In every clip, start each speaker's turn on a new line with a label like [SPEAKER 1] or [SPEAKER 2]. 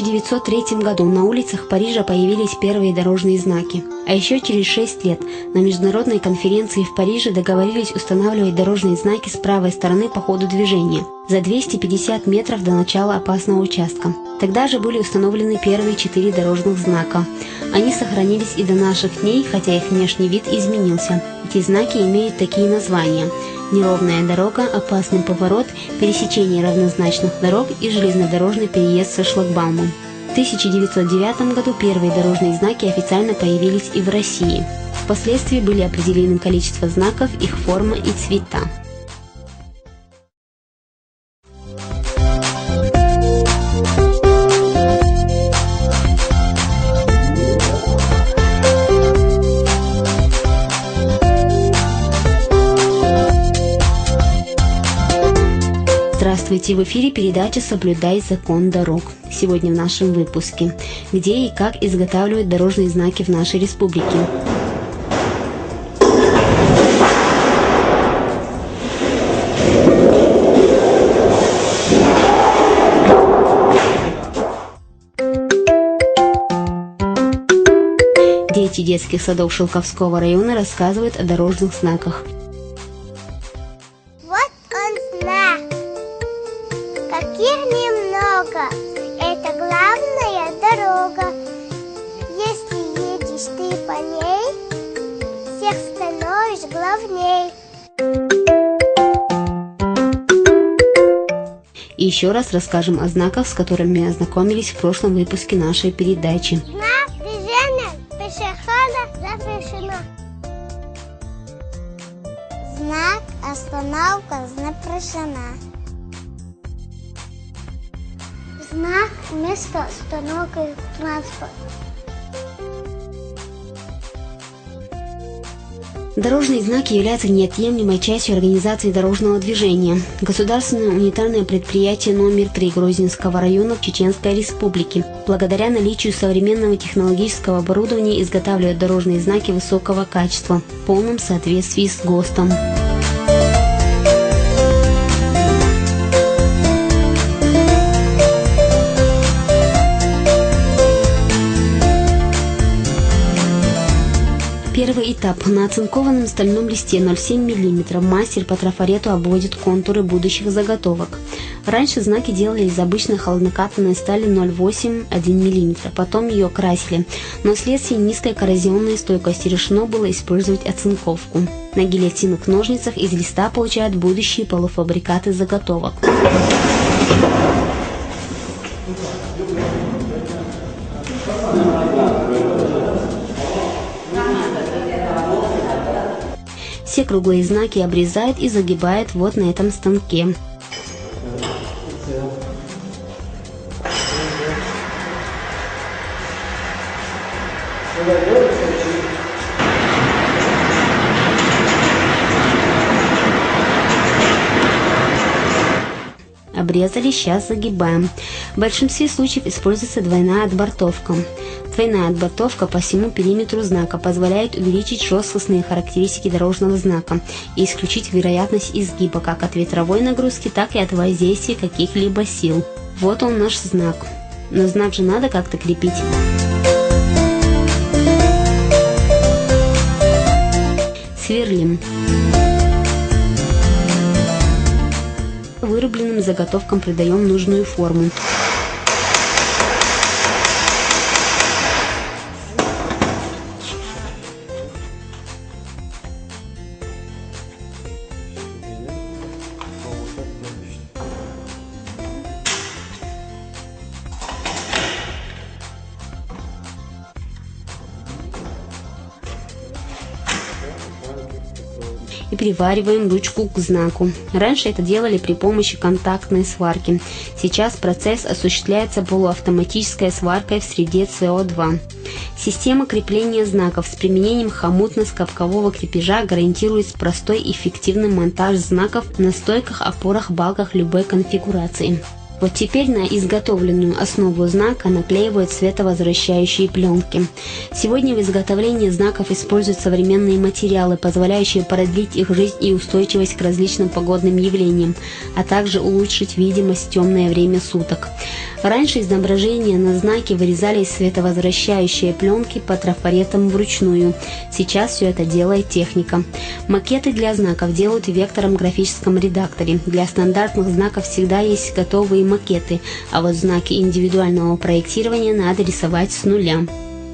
[SPEAKER 1] 1903 году на улицах Парижа появились первые дорожные знаки. А еще через 6 лет на международной конференции в Париже договорились устанавливать дорожные знаки с правой стороны по ходу движения, за 250 метров до начала опасного участка. Тогда же были установлены первые 4 дорожных знака. Они сохранились и до наших дней, хотя их внешний вид изменился. Эти знаки имеют такие названия: неровная дорога, опасный поворот, пересечение равнозначных дорог и железнодорожный переезд со шлагбаумом. В 1909 году первые дорожные знаки официально появились и в России. Впоследствии были определены количество знаков, их форма и цвета. Здравствуйте, в эфире передача «Соблюдай закон дорог». Сегодня в нашем выпуске: где и как изготавливают дорожные знаки в нашей республике. Дети детских садов Шелковского района рассказывают о дорожных знаках.
[SPEAKER 2] Каких немного, это главная дорога. Если едешь ты по ней, всех становишься главней.
[SPEAKER 1] И еще раз расскажем о знаках, с которыми мы ознакомились в прошлом выпуске нашей передачи.
[SPEAKER 2] Знак движения пешехода запрещено. Знак остановка запрещена. Знак место остановки транспорта.
[SPEAKER 1] Дорожные знаки являются неотъемлемой частью организации дорожного движения. Государственное унитарное предприятие номер 3 Грозненского района Чеченской Республики благодаря наличию современного технологического оборудования изготавливает дорожные знаки высокого качества в полном соответствии с ГОСТом. Первый этап. На оцинкованном стальном листе 0,7 мм мастер по трафарету обводит контуры будущих заготовок. Раньше знаки делали из обычной холоднокатанной стали 0,8–1 мм, потом ее красили, но вследствие низкой коррозионной стойкости решено было использовать оцинковку. На гильотинных ножницах из листа получают будущие полуфабрикаты заготовок. Все круглые знаки обрезают и загибают вот на этом станке. Обрезали, сейчас загибаем. В большинстве случаев используется двойная отбортовка. Двойная отбортовка по всему периметру знака позволяет увеличить жесткостные характеристики дорожного знака и исключить вероятность изгиба как от ветровой нагрузки, так и от воздействия каких-либо сил. Вот он наш знак. Но знак же надо как-то крепить. Сверлим. Вырубленным заготовкам придаем нужную форму. И привариваем ручку к знаку. Раньше это делали при помощи контактной сварки. Сейчас процесс осуществляется полуавтоматической сваркой в среде СО2. Система крепления знаков с применением хомутно-скобкового крепежа гарантирует простой и эффективный монтаж знаков на стойках, опорах, балках любой конфигурации. Вот теперь на изготовленную основу знака наклеивают световозвращающие пленки. Сегодня в изготовлении знаков используют современные материалы, позволяющие продлить их жизнь и устойчивость к различным погодным явлениям, а также улучшить видимость в темное время суток. Раньше изображения на знаке вырезали из световозвращающей пленки по трафаретам вручную. Сейчас все это делает техника. Макеты для знаков делают в векторном графическом редакторе. Для стандартных знаков всегда есть готовые макеты, а вот знаки индивидуального проектирования надо рисовать с нуля.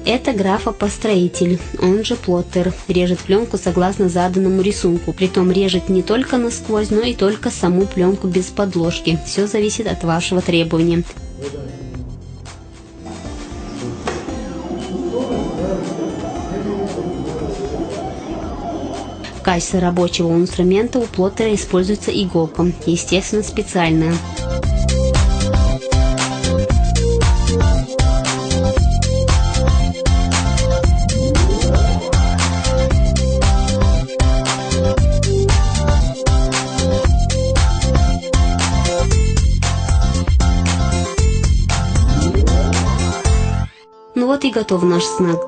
[SPEAKER 1] Это графопостроитель, он же плоттер, режет пленку согласно заданному рисунку, притом режет не только насквозь, но и только саму пленку без подложки. Все зависит от вашего требования. В качестве рабочего инструмента у плоттера используется иголка, естественно специальная. Ну вот и готов наш знак.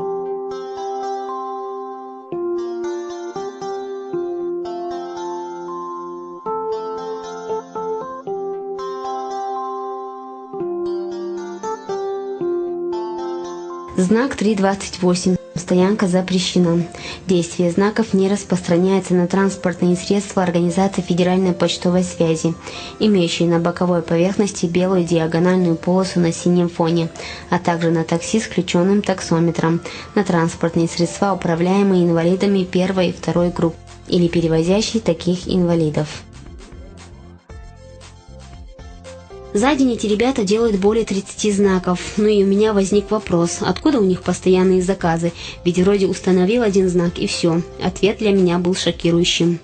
[SPEAKER 1] Знак 3.28. Стоянка запрещена. Действие знаков не распространяется на транспортные средства организации Федеральной почтовой связи, имеющие на боковой поверхности белую диагональную полосу на синем фоне, а также на такси с включенным таксометром, на транспортные средства, управляемые инвалидами первой и второй групп или перевозящие таких инвалидов. За день эти ребята делают более 30 знаков. Ну и у меня возник вопрос, откуда у них постоянные заказы? Ведь вроде установил один знак и все. Ответ для меня был шокирующим.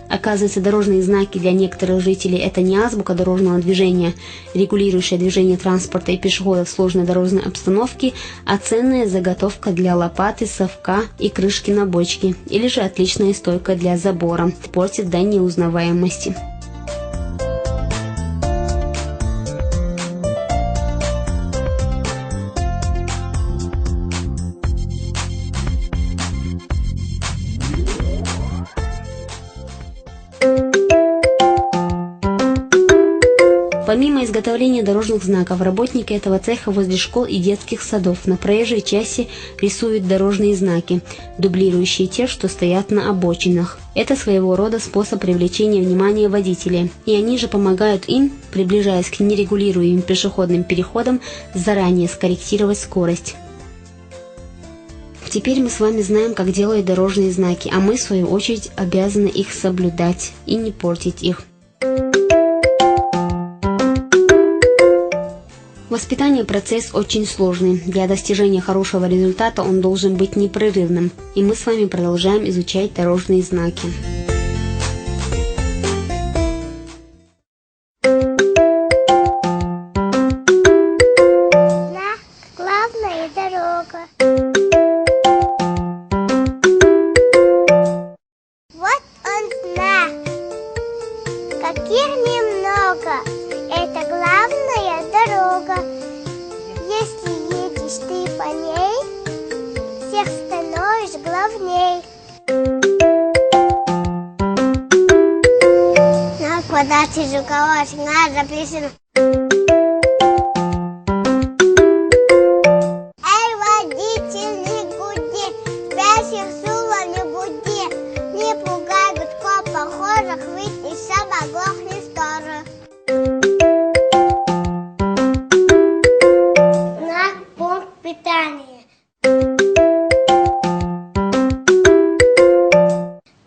[SPEAKER 1] Оказывается, дорожные знаки для некоторых жителей – это не азбука дорожного движения, регулирующая движение транспорта и пешеходов в сложной дорожной обстановке, а ценная заготовка для лопаты, совка и крышки на бочке, или же отличная стойка для забора, портит до неузнаваемости. Помимо изготовления дорожных знаков, работники этого цеха возле школ и детских садов на проезжей части рисуют дорожные знаки, дублирующие те, что стоят на обочинах. Это своего рода способ привлечения внимания водителей, и они же помогают им, приближаясь к нерегулируемым пешеходным переходам, заранее скорректировать скорость. Теперь мы с вами знаем, как делают дорожные знаки, а мы, в свою очередь, обязаны их соблюдать и не портить их. Воспитание – процесс очень сложный. Для достижения хорошего результата он должен быть непрерывным. И мы с вами продолжаем изучать дорожные знаки.
[SPEAKER 2] Знак – главная дорога. Вот он знак. Каких немного. Это главная дорога. Если едешь ты по ней, всех становишься главней. На квадрате жукового сигнала записано. Эй, водитель, не гуди, спящих сулов не буди, не пугай гудков похожих, выйти сам оглохни скоро. Питание.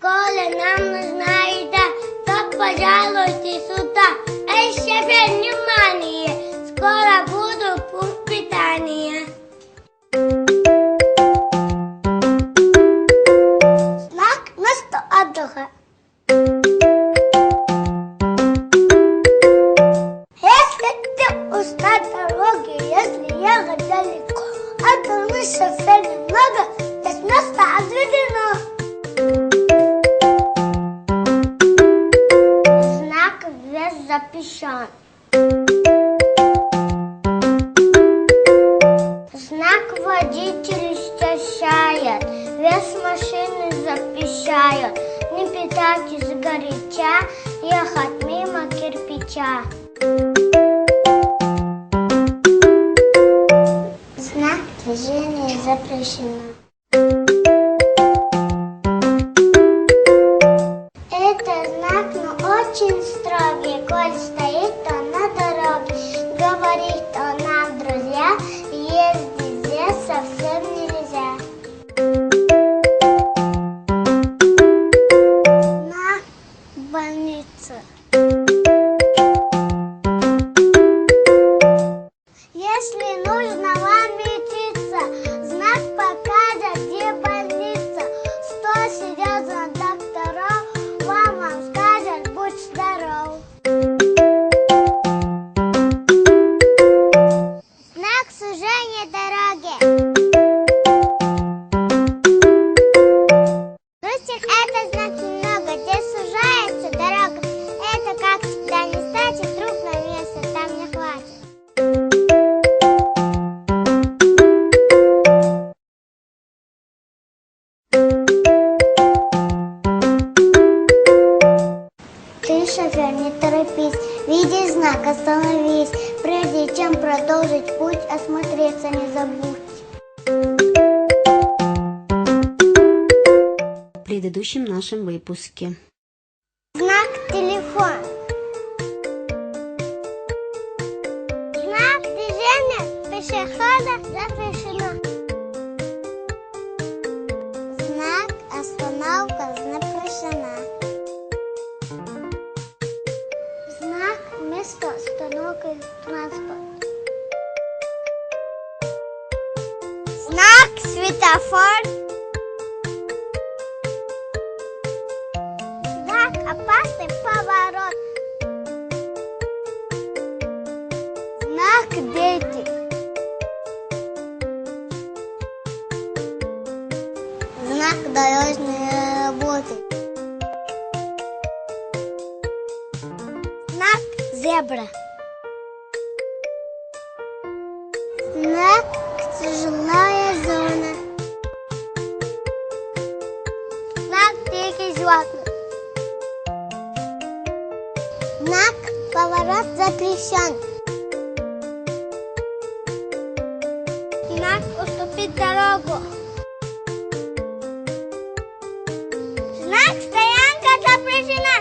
[SPEAKER 2] Коля, нам нужна еда, то пожалуйте сюда. Эй, шеф, внимание, скоро буду пункт питания. Знак место отдыха. Если ты устал дороги, если ехать далеко, шоссе немного, здесь место отведено. Знак вес запрещен. Знак водитель истощает, вес машины запрещает. Не питайте сгоряча, ехать мимо кирпича. запрещено. Это знак, но очень строгий. Коль стоит он на дороге, говорит он нам, друзья, ездить здесь совсем нельзя. Знак больницы. Если нужно вам лечиться, знак покажет, где больница. 100 серьезных докторов вам скажет, будь здоров. Знак сужения дороги. Русских это знак немного, где сужается дорога. Это как всегда не кстати, трудное место там не хватит. Ты, шофер, не торопись, видишь знак, остановись. Прежде чем продолжить путь, осмотреться не забудь.
[SPEAKER 1] В предыдущем нашем выпуске.
[SPEAKER 2] Знак телефон. Знак движения пешехода запрещено. Знак остановка запрещена. Знак место остановки транспорта. Знак светофор. Знак опасный поворот. Знак дети. Знак дорожной работы. Знак зебра. Знак жилая зона. Знак дикие животные. Знак поворот запрещен. Знак уступить дорогу. Знак стоянка запрещена.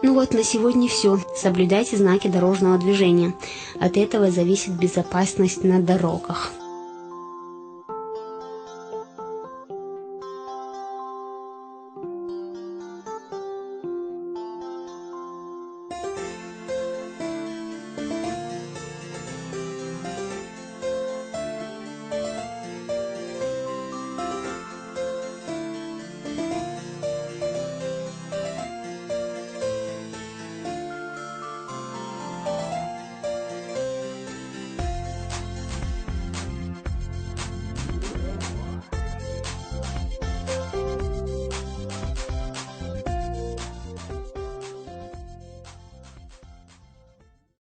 [SPEAKER 1] Ну вот, на сегодня все. Соблюдайте знаки дорожного движения. От этого зависит безопасность на дорогах.